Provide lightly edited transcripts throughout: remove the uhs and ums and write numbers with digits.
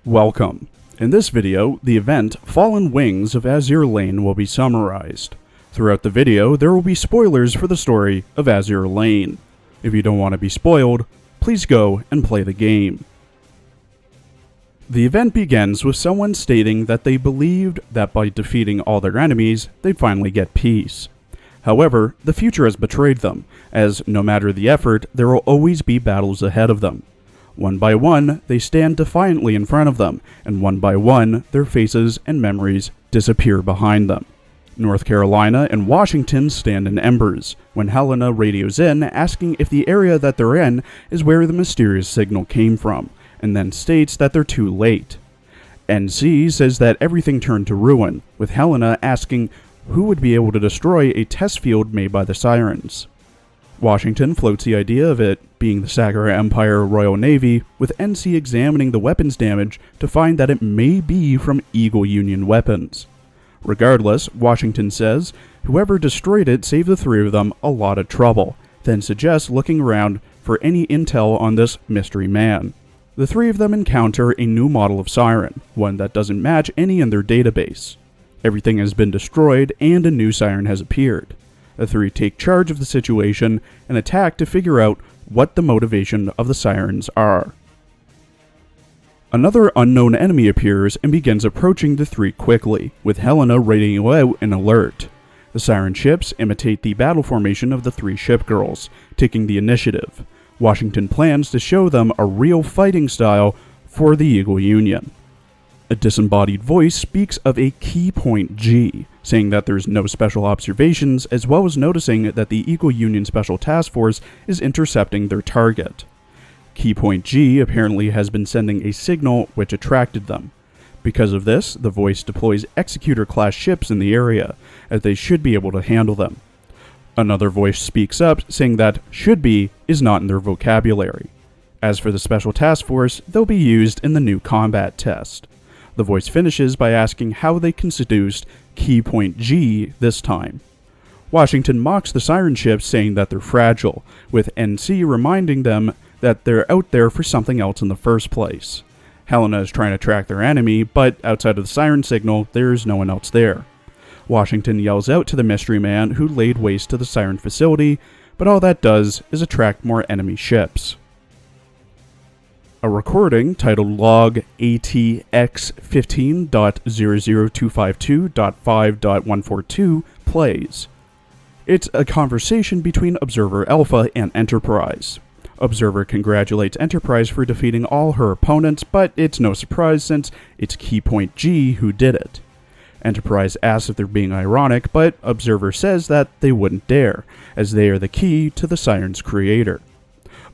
Welcome. In this video, the event Fallen Wings of Azur Lane will be summarized. Throughout the video, there will be spoilers for the story of Azur Lane. If you don't want to be spoiled, please go and play the game. The event begins with someone stating that they believed that by defeating all their enemies, they'd finally get peace. However, the future has betrayed them, as no matter the effort, there will always be battles ahead of them. One by one, they stand defiantly in front of them, and one by one, their faces and memories disappear behind them. North Carolina and Washington stand in embers, when Helena radios in asking if the area that they're in is where the mysterious signal came from, and then states that they're too late. NC says that everything turned to ruin, with Helena asking who would be able to destroy a test field made by the Sirens. Washington floats the idea of it being the Sagara Empire Royal Navy, with NC examining the weapons damage to find that it may be from Eagle Union weapons. Regardless, Washington says whoever destroyed it saved the three of them a lot of trouble, then suggests looking around for any intel on this mystery man. The three of them encounter a new model of siren, one that doesn't match any in their database. Everything has been destroyed and a new siren has appeared. The three take charge of the situation and attack to figure out what the motivation of the Sirens are. Another unknown enemy appears and begins approaching the three quickly, with Helena radioing out an alert. The Siren ships imitate the battle formation of the three ship girls, taking the initiative. Washington plans to show them a real fighting style for the Eagle Union. A disembodied voice speaks of a key point G, saying that there's no special observations, as well as noticing that the Eagle Union Special Task Force is intercepting their target. Key point G apparently has been sending a signal which attracted them. Because of this, the voice deploys Executor-class ships in the area, as they should be able to handle them. Another voice speaks up, saying that should be is not in their vocabulary. As for the Special Task Force, they'll be used in the new combat test. The voice finishes by asking how they can seduce Key Point G this time. Washington mocks the siren ships, saying that they're fragile, with NC reminding them that they're out there for something else in the first place. Helena is trying to track their enemy, but outside of the siren signal, there's no one else there. Washington yells out to the mystery man who laid waste to the siren facility, but all that does is attract more enemy ships. A recording titled log ATX15.00252.5.142 plays. It's a conversation between Observer Alpha and Enterprise. Observer congratulates Enterprise for defeating all her opponents, but it's no surprise since it's Key Point G who did it. Enterprise asks if they're being ironic, but Observer says that they wouldn't dare, as they are the key to the Siren's creator.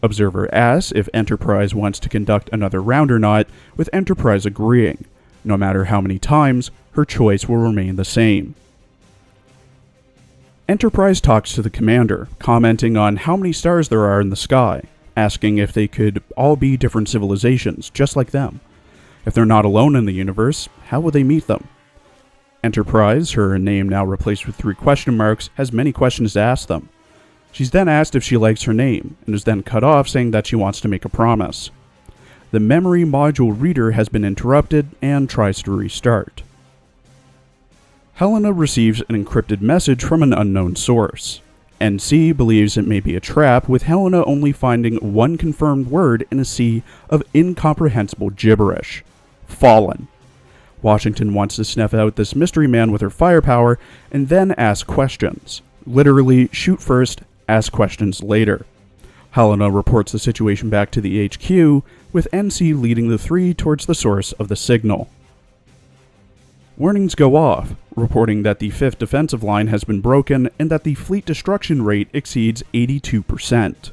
Observer asks if Enterprise wants to conduct another round or not, with Enterprise agreeing. No matter how many times, her choice will remain the same. Enterprise talks to the commander, commenting on how many stars there are in the sky, asking if they could all be different civilizations, just like them. If they're not alone in the universe, how would they meet them? Enterprise, her name now replaced with 3 question marks, has many questions to ask them. She's then asked if she likes her name, and is then cut off saying that she wants to make a promise. The memory module reader has been interrupted and tries to restart. Helena receives an encrypted message from an unknown source. NC believes it may be a trap, with Helena only finding one confirmed word in a sea of incomprehensible gibberish. Fallen. Washington wants to snuff out this mystery man with her firepower, and then ask questions. Literally, shoot first, ask questions later. Helena reports the situation back to the HQ, with NC leading the three towards the source of the signal. Warnings go off, reporting that the 5th defensive line has been broken and that the fleet destruction rate exceeds 82%.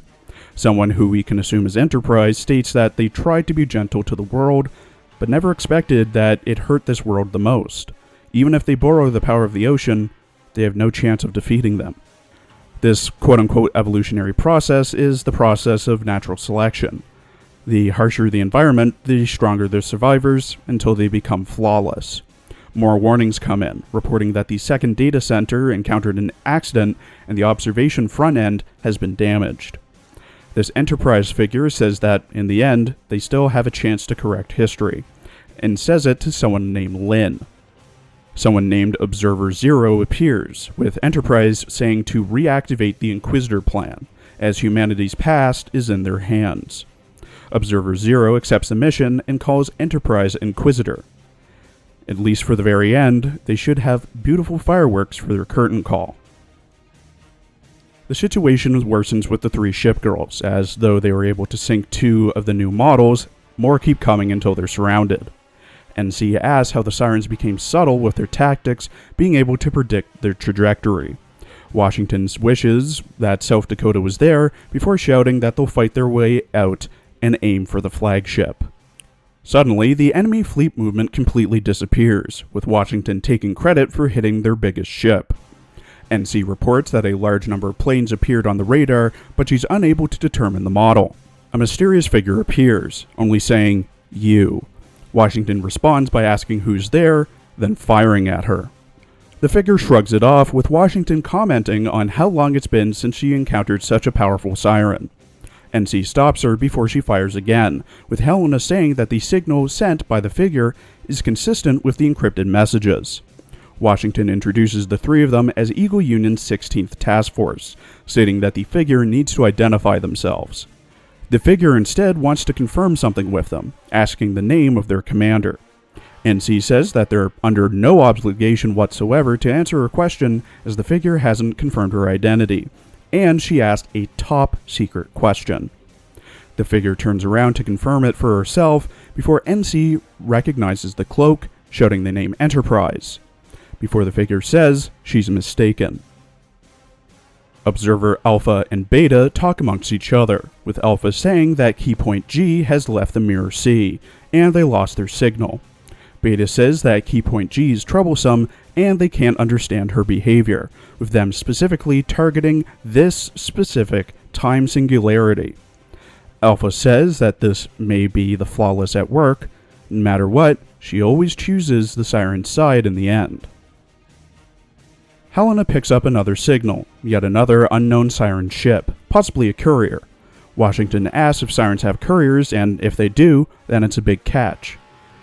Someone who we can assume is Enterprise states that they tried to be gentle to the world, but never expected that it hurt this world the most. Even if they borrow the power of the ocean, they have no chance of defeating them. This quote-unquote evolutionary process is the process of natural selection. The harsher the environment, the stronger the survivors, until they become flawless. More warnings come in, reporting that the 2nd data center encountered an accident and the observation front end has been damaged. This Enterprise figure says that, in the end, they still have a chance to correct history, and says it to someone named Lynn. Someone named Observer Zero appears, with Enterprise saying to reactivate the Inquisitor plan, as humanity's past is in their hands. Observer Zero accepts the mission and calls Enterprise Inquisitor. At least for the very end, they should have beautiful fireworks for their curtain call. The situation worsens with the three ship girls, as though they were able to sink 2 of the new models, more keep coming until they're surrounded. NC asks how the Sirens became subtle with their tactics, being able to predict their trajectory. Washington's wishes that South Dakota was there before shouting that they'll fight their way out and aim for the flagship. Suddenly, the enemy fleet movement completely disappears, with Washington taking credit for hitting their biggest ship. NC reports that a large number of planes appeared on the radar, but she's unable to determine the model. A mysterious figure appears, only saying, "You." Washington responds by asking who's there, then firing at her. The figure shrugs it off, with Washington commenting on how long it's been since she encountered such a powerful siren. NC stops her before she fires again, with Helena saying that the signal sent by the figure is consistent with the encrypted messages. Washington introduces the 3 of them as Eagle Union's 16th Task Force, stating that the figure needs to identify themselves. The figure instead wants to confirm something with them, asking the name of their commander. NC says that they're under no obligation whatsoever to answer her question, as the figure hasn't confirmed her identity, and she asked a top-secret question. The figure turns around to confirm it for herself before NC recognizes the cloak, shouting the name Enterprise, before the figure says she's mistaken. Observer Alpha and Beta talk amongst each other, with Alpha saying that Keypoint G has left the Mirror C, and they lost their signal. Beta says that Keypoint G is troublesome, and they can't understand her behavior, with them specifically targeting this specific time singularity. Alpha says that this may be the flawless at work. No matter what, she always chooses the Siren's side in the end. Helena picks up another signal, yet another unknown Siren ship, possibly a courier. Washington asks if Sirens have couriers, and if they do, then it's a big catch.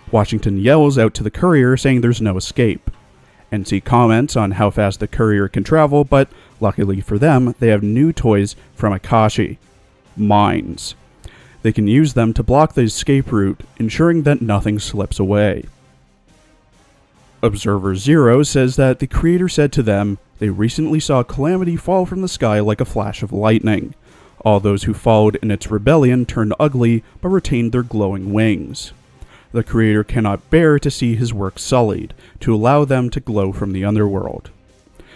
Washington yells out to the courier saying there's no escape. NC comments on how fast the courier can travel, but luckily for them, they have new toys from Akashi. Mines. They can use them to block the escape route, ensuring that nothing slips away. Observer Zero says that the creator said to them, they recently saw calamity fall from the sky like a flash of lightning. All those who followed in its rebellion turned ugly, but retained their glowing wings. The creator cannot bear to see his work sullied, to allow them to glow from the underworld.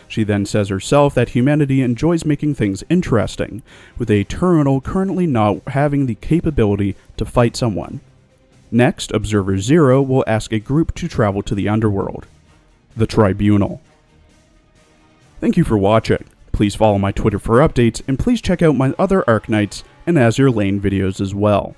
She then says herself that humanity enjoys making things interesting, with a terminal currently not having the capability to fight someone. Next, Observer Zero will ask a group to travel to the underworld, the Tribunal. Thank you for watching. Please follow my Twitter for updates, and please check out my other Arknights and Azur Lane videos as well.